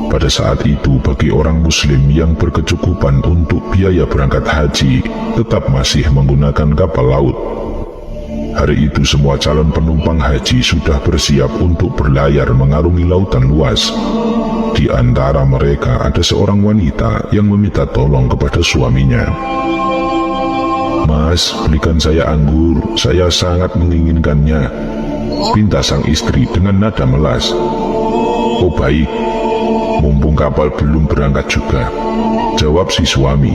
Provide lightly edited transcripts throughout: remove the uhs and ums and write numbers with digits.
Pada saat itu bagi orang muslim yang berkecukupan untuk biaya berangkat haji tetap masih menggunakan kapal laut. Hari itu semua calon penumpang haji sudah bersiap untuk berlayar mengarungi lautan luas. Di antara mereka ada seorang wanita yang meminta tolong kepada suaminya. "Mas, belikan saya anggur, saya sangat menginginkannya," pinta sang istri dengan nada melas. "Oh baik, mumpung kapal belum berangkat juga," jawab si suami.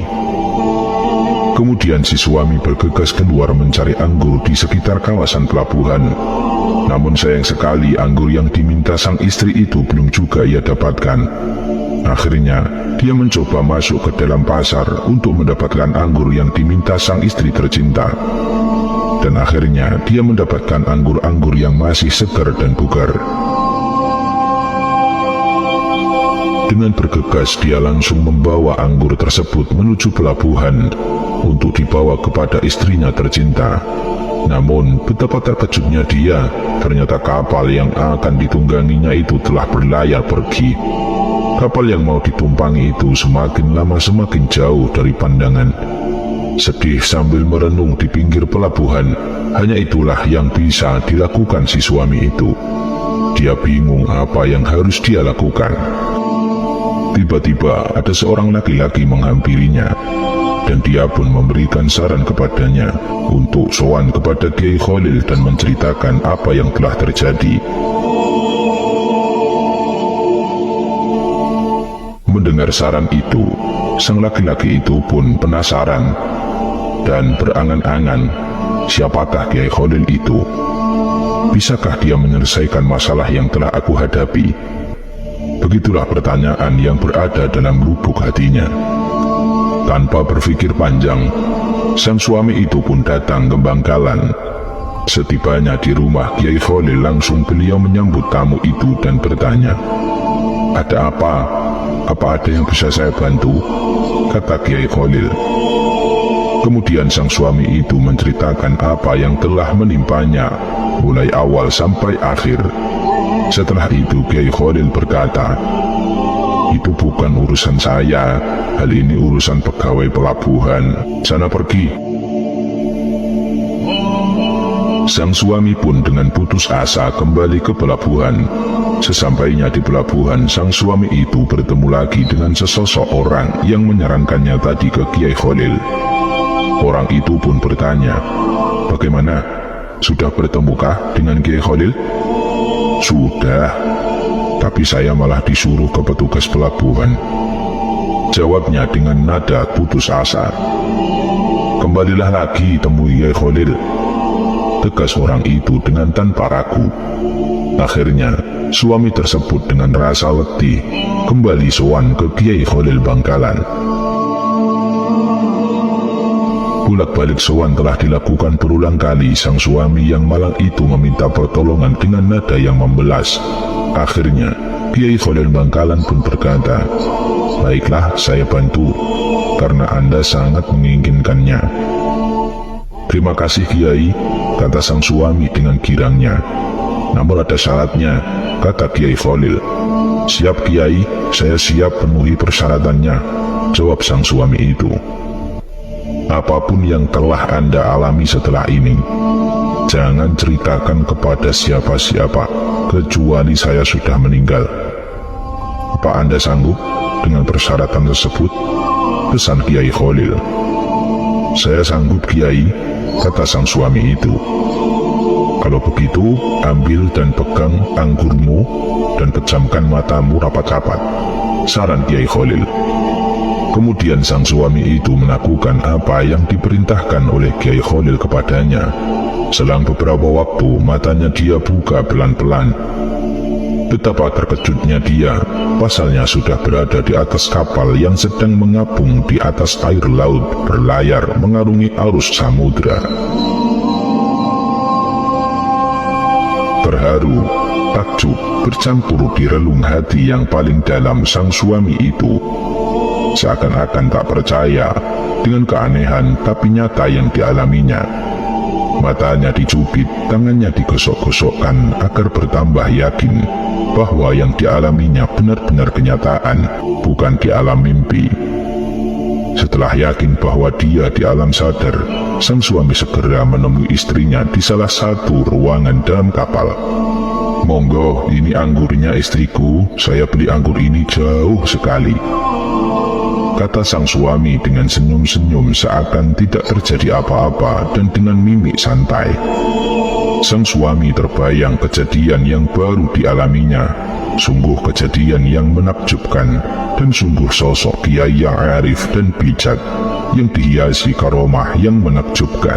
Kemudian si suami bergegas keluar mencari anggur di sekitar kawasan pelabuhan. Namun sayang sekali anggur yang diminta sang istri itu belum juga ia dapatkan. Akhirnya dia mencoba masuk ke dalam pasar untuk mendapatkan anggur yang diminta sang istri tercinta. Dan akhirnya dia mendapatkan anggur-anggur yang masih segar dan bugar. Dengan bergegas dia langsung membawa anggur tersebut menuju pelabuhan untuk dibawa kepada istrinya tercinta. Namun betapa terkejutnya dia, ternyata kapal yang akan ditungganginya itu telah berlayar pergi. Kapal yang mau ditumpangi itu semakin lama semakin jauh dari pandangan. Sedih sambil merenung di pinggir pelabuhan, hanya itulah yang bisa dilakukan si suami itu. Dia bingung apa yang harus dia lakukan. Tiba-tiba ada seorang laki-laki menghampirinya, dan dia pun memberikan saran kepadanya untuk sowan kepada Kiai Khalil dan menceritakan apa yang telah terjadi. Mendengar saran itu, sang laki-laki itu pun penasaran dan berangan-angan, siapakah Kiai Khalil itu? Bisakah dia menyelesaikan masalah yang telah aku hadapi? Begitulah pertanyaan yang berada dalam lubuk hatinya. Tanpa berpikir panjang, sang suami itu pun datang ke Bangkalan. Setibanya di rumah Kiai Khalil, langsung beliau menyambut tamu itu dan bertanya, "Ada apa? Apa ada yang bisa saya bantu?" kata Kiai Khalil. Kemudian sang suami itu menceritakan apa yang telah menimpanya, mulai awal sampai akhir. Setelah itu Kiai Khalil berkata, "Itu bukan urusan saya, hal ini urusan pegawai pelabuhan, sana pergi." Sang suami pun dengan putus asa kembali ke pelabuhan. Sesampainya di pelabuhan, sang suami itu bertemu lagi dengan sesosok orang yang menyarankannya tadi ke Kiai Khalil. Orang itu pun bertanya, "Bagaimana? Sudah bertemukah dengan Kiai Khalil?" "Sudah, tapi saya malah disuruh ke petugas pelabuhan," jawabnya dengan nada putus asa. "Kembalilah lagi temui Kiai Khalil," tegas orang itu dengan tanpa ragu. Akhirnya suami tersebut dengan rasa letih kembali sowan ke Kiai Khalil Bangkalan. Bolak-balik sowan telah dilakukan berulang kali. Sang suami yang malang itu meminta pertolongan dengan nada yang membelas. Akhirnya Kiai Khalil Bangkalan pun berkata, "Baiklah, saya bantu, karena Anda sangat menginginkannya." "Terima kasih Kiai," kata sang suami dengan girangnya. "Namun ada syaratnya," kata Kiai Khalil. "Siap Kiai, saya siap penuhi persyaratannya," jawab sang suami itu. "Apapun yang telah Anda alami setelah ini, jangan ceritakan kepada siapa-siapa, kecuali saya sudah meninggal. Apa Anda sanggup dengan persyaratan tersebut?" pesan Kiai Khalil. "Saya sanggup Kiai," kata sang suami itu. "Kalau begitu, ambil dan pegang anggurmu dan pejamkan matamu rapat-rapat," saran Kiai Khalil. Kemudian sang suami itu melakukan apa yang diperintahkan oleh Kiai Khalil kepadanya. Selang beberapa waktu, matanya dia buka pelan-pelan. Betapa terkejutnya dia, pasalnya sudah berada di atas kapal yang sedang mengapung di atas air laut, berlayar mengarungi arus samudra. Terharu, takjub, bercampur di relung hati yang paling dalam sang suami itu. Seakan-akan tak percaya dengan keanehan tapi nyata yang dialaminya. Matanya dicubit, tangannya digosok-gosokkan agar bertambah yakin bahwa yang dialaminya benar-benar kenyataan, bukan di alam mimpi. Setelah yakin bahwa dia di alam sadar, sang suami segera menemui istrinya di salah satu ruangan dalam kapal. "Monggo, ini anggurnya istriku, saya beli anggur ini jauh sekali," kata sang suami dengan senyum-senyum seakan tidak terjadi apa-apa dan dengan mimik santai. Sang suami terbayang kejadian yang baru dialaminya, sungguh kejadian yang menakjubkan, dan sungguh sosok kiai yang arif dan bijak, yang dihiasi karomah yang menakjubkan.